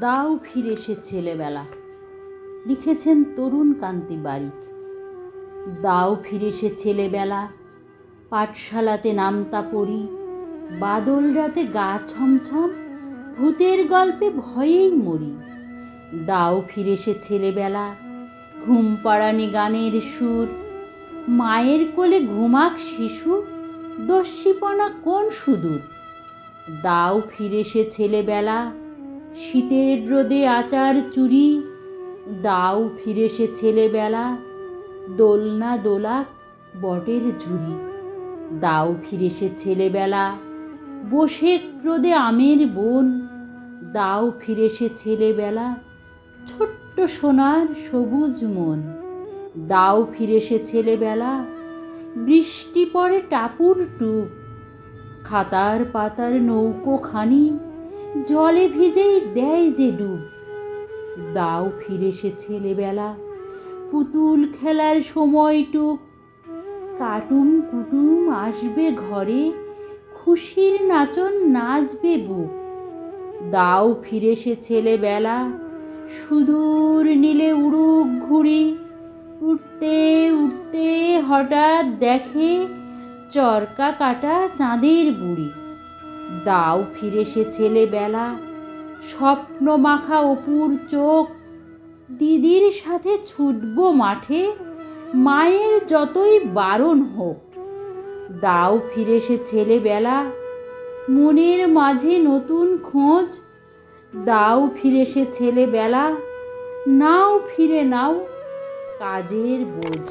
দাও ফিরে সে ছেলেবেলা। লিখেছেন তরুণ কান্তি বারিক। দাও ফিরে সে ছেলেবেলা, পাঠশালাতে নামতা পড়ি, বাদল রাতে গা ছমছম, ভূতের গল্পে ভয়েই মরি। দাও ফিরে সে ছেলেবেলা, ঘুম পাড়ানি গানের সুর, মায়ের কোলে ঘুমাক শিশু, দস্যিপনা কোন সুদূর। দাও ফিরে সে ছেলেবেলা, শীতের রোদে আচার চুরি, দাও ফিরে সে ছেলেবেলা, দোলনা দোলাক বটের ঝুড়ি। দাও ফিরে সে ছেলেবেলা, বসে রোদে আমের বন, দাও ফিরে সে ছেলেবেলা, ছোট্ট সোনার সবুজ মন। দাও ফিরে সে ছেলেবেলা, বৃষ্টি পড়ে টাপুর টুপ, খাতার পাতার নৌকোখানি জলে ভিজেই দেয় যে ডুব। দাও ফিরে সে ছেলেবেলা, পুতুল খেলার সময়টুক, কাটুম কুটুম আসবে ঘরে, খুশির নাচন নাচবে বুক। দাও ফিরে সে ছেলেবেলা, সুদূর নীলে উড়ুক ঘুড়ি, উড়তে উড়তে হঠাৎ দেখে চরকা কাটা চাঁদের বুড়ি। দাও ফিরে সে ছেলেবেলা, স্বপ্ন মাখা অপুর চোখ, দিদির সাথে ছুটবো মাঠে, মায়ের যতই বারণ হোক। দাও ফিরে সে ছেলেবেলা, মনের মাঝে নতুন খোঁজ, দাও ফিরে সে ছেলেবেলা, নাও ফিরে নাও কাজের বোঝ।